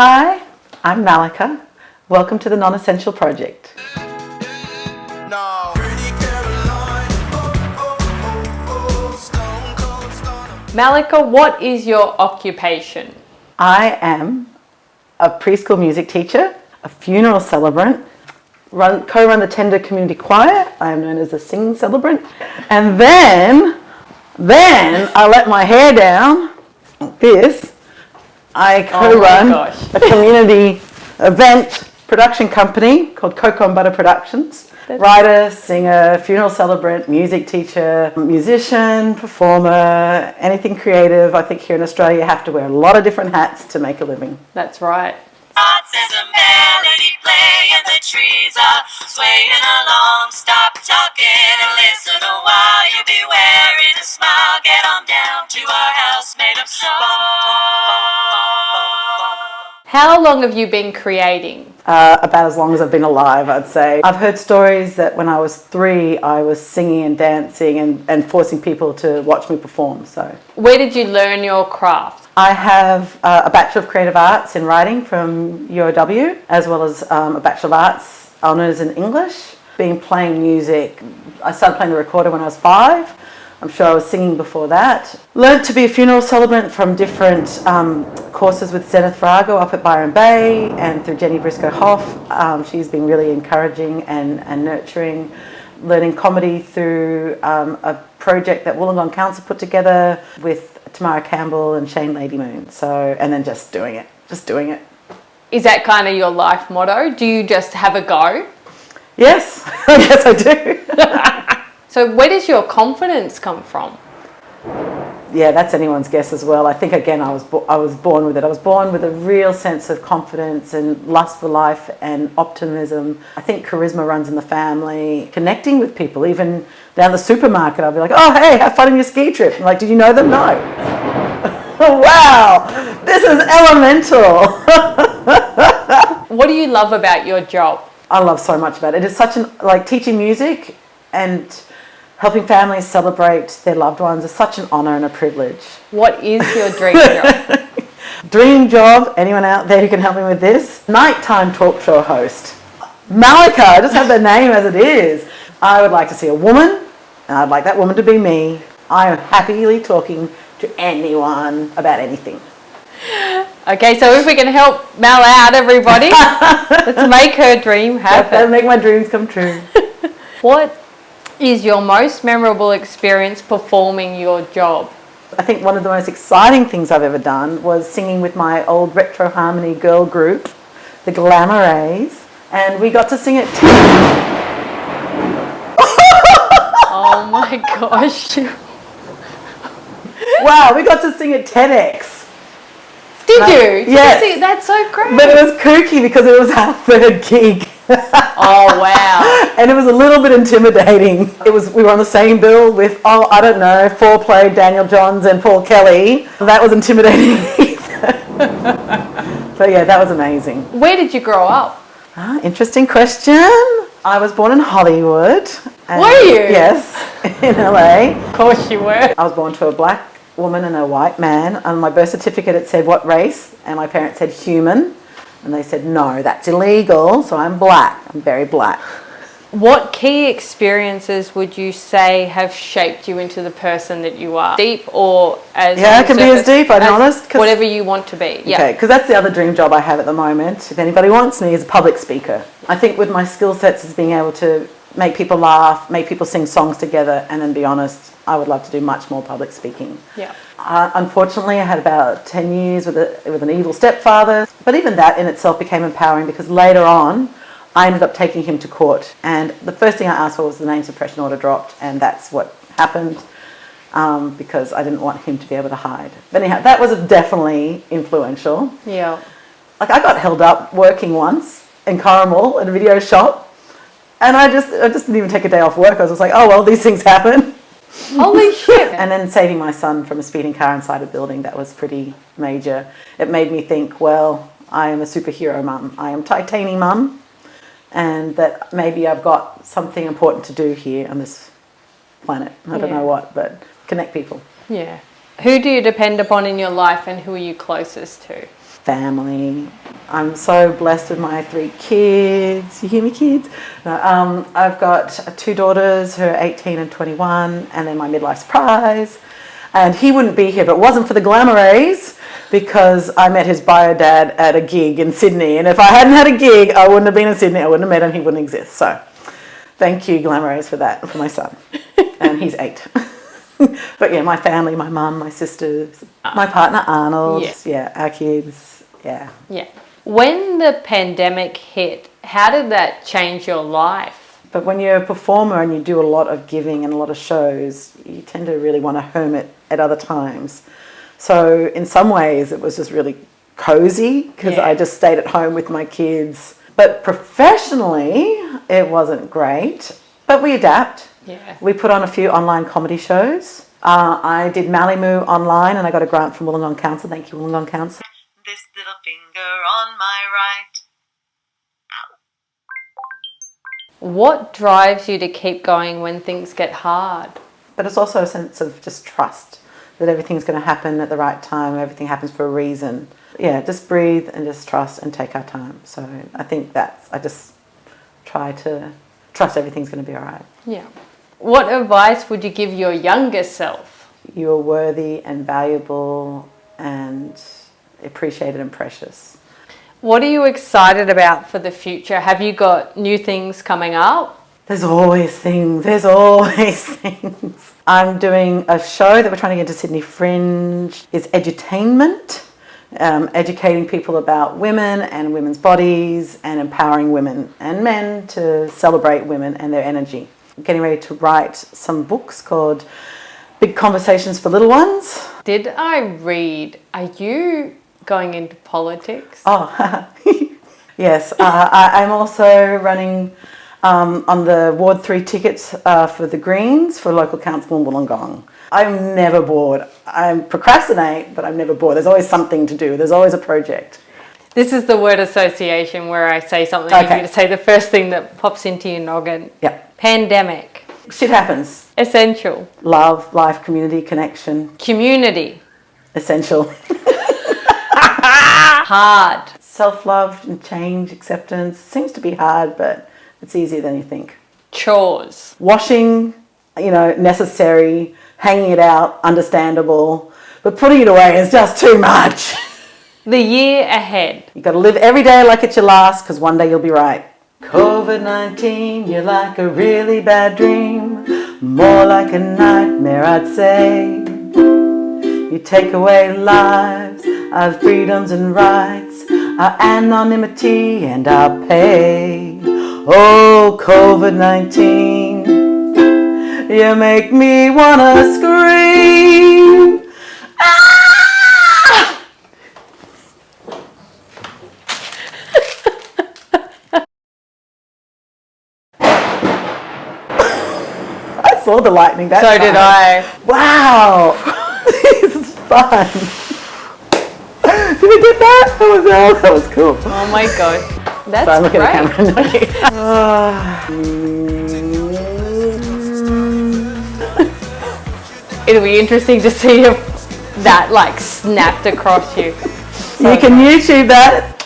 Hi, I'm Malika. Welcome to the Non-Essential Project. Malika, what is your occupation? I am a preschool music teacher, a funeral celebrant, co-run the Tender Community Choir. I am known as a singing celebrant. And then I let my hair down like this. I co-run a community event production company called Cocoa and Butter Productions. Writer, singer, funeral celebrant, music teacher, musician, performer, anything creative. I think here in Australia you have to wear a lot of different hats to make a living. That's right. There's a melody playing, the trees are swaying along. Stop talking and listen a while. You'll be wearing a smile. Get on down to our house made of song. How long have you been creating? About as long as I've been alive, I'd say. I've heard stories that when I was 3, I was singing and dancing and forcing people to watch me perform. So, where did you learn your craft? I have a Bachelor of Creative Arts in Writing from UOW, as well as a Bachelor of Arts honours in English. Been playing music. I started playing the recorder when I was 5. I'm sure I was singing before that. Learned to be a funeral celebrant from different courses with Zenith Virago up at Byron Bay and through Jenny Briscoe Hoff. She's been really encouraging and nurturing. Learning comedy through a project that Wollongong Council put together with Tamara Campbell and Shane Lady Moon. So, and then just doing it. Is that kind of your life motto? Do you just have a go? Yes, I guess I do. So where does your confidence come from? Yeah, that's anyone's guess as well. I think, again, I was born with it. I was born with a real sense of confidence and lust for life and optimism. I think charisma runs in the family. Connecting with people, even down the supermarket, I'll be like, oh, hey, have fun on your ski trip. I'm like, did you know them? No. Wow, this is elemental. What do you love about your job? I love so much about it. It is such teaching music and helping families celebrate their loved ones is such an honour and a privilege. What is your dream job? Dream job, anyone out there who can help me with this? Nighttime talk show host. Malika, I just have the name as it is. I would like to see a woman, and I'd like that woman to be me. I am happily talking to anyone about anything. Okay, so if we can help Mal out, everybody, let's make her dream happen. That'll make my dreams come true. What is your most memorable experience performing your job? I think one of the most exciting things I've ever done was singing with my old retro harmony girl group, the Glamma, and we got to sing at Oh my gosh. Wow, we got to sing at Tedx. Did you? Yes. See, that's so great. But it was kooky because it was our 3rd gig. Oh wow. And it was a little bit intimidating. We were on the same bill with, foreplay Daniel Johns and Paul Kelly. That was intimidating. But yeah, that was amazing. Where did you grow up? Interesting question. I was born in Hollywood. Were you? Yes, in LA. Of course you were. I was born to a black woman and a white man. On my birth certificate it said what race, and my parents said human. And they said, no, that's illegal, so I'm black. I'm very black. What key experiences would you say have shaped you into the person that you are? Deep or as... Yeah, it can be as deep, I'm honest. Whatever you want to be. Yeah. Okay, because that's the other dream job I have at the moment. If anybody wants me, is a public speaker. I think with my skill sets is being able to make people laugh, make people sing songs together, and then be honest, I would love to do much more public speaking. Yeah. Unfortunately, I had about 10 years with an evil stepfather, but even that in itself became empowering because later on, I ended up taking him to court, and the first thing I asked for was the name suppression order dropped, and that's what happened because I didn't want him to be able to hide. But anyhow, that was definitely influential. Yeah. Like I got held up working once in Corrimal at a video shop, and I just didn't even take a day off work. I was just like, oh well, these things happen. Holy shit. And then saving my son from a speeding car inside a building, that was pretty major. It made me think, well, I am a superhero mum. I am Titani-mum, and that maybe I've got something important to do here on this planet. I don't know what, but connect people. Yeah. Who do you depend upon in your life and who are you closest to? family. I'm so blessed with my 3 kids. You hear me, kids? No, I've got 2 daughters who are 18 and 21, and then my midlife surprise. And he wouldn't be here if it wasn't for the Glamma rays, because I met his bio dad at a gig in Sydney. And if I hadn't had a gig, I wouldn't have been in Sydney. I wouldn't have met him. He wouldn't exist. So thank you, Glamma rays, for that, for my son. And he's 8. But yeah, my family, my mum, my sisters, my partner Arnold, yeah, our kids, yeah. Yeah. When the pandemic hit, how did that change your life? But when you're a performer and you do a lot of giving and a lot of shows, you tend to really want to hermit at other times. So in some ways it was just really cozy because I just stayed at home with my kids. But professionally, it wasn't great, but we adapt. Yeah. We put on a few online comedy shows. I did Mally Moo online and I got a grant from Wollongong Council. Thank you, Wollongong Council. This little finger on my right. What drives you to keep going when things get hard? But it's also a sense of just trust that everything's going to happen at the right time, everything happens for a reason. Yeah, just breathe and just trust and take our time. So I think I just try to trust everything's going to be all right. Yeah. What advice would you give your younger self? You are worthy and valuable and appreciated and precious. What are you excited about for the future? Have you got new things coming up? There's always things. There's always things. I'm doing a show that we're trying to get into Sydney Fringe. It's edutainment, educating people about women and women's bodies and empowering women and men to celebrate women and their energy. I'm getting ready to write some books called Big Conversations for Little Ones. Did I read, are you going into politics? Oh, yes. I'm also running on the Ward 3 tickets for the Greens for local council in Wollongong. I'm never bored. I procrastinate, but I'm never bored. There's always something to do. There's always a project. This is the word association where I say something and you to say the first thing that pops into your noggin. Yeah. Pandemic. Shit happens. Essential. Love, life, community, connection. Community. Essential. Hard. Self-love and change, acceptance. Seems to be hard, but it's easier than you think. Chores. Washing, necessary. Hanging it out, understandable. But putting it away is just too much. The year ahead. You've got to live every day like it's your last, because one day you'll be right. COVID-19, you're like a really bad dream. More like a nightmare, I'd say. You take away lives, our freedoms and rights, our anonymity and our pay. Oh, COVID-19, you make me wanna scream. Ah! I saw the lightning that time. So did I. Wow. This is fun. Did we get that? That was cool. Oh my god. That's Sorry, I'm looking great. at the camera. It'll be interesting to see if that snapped across you. You can YouTube that.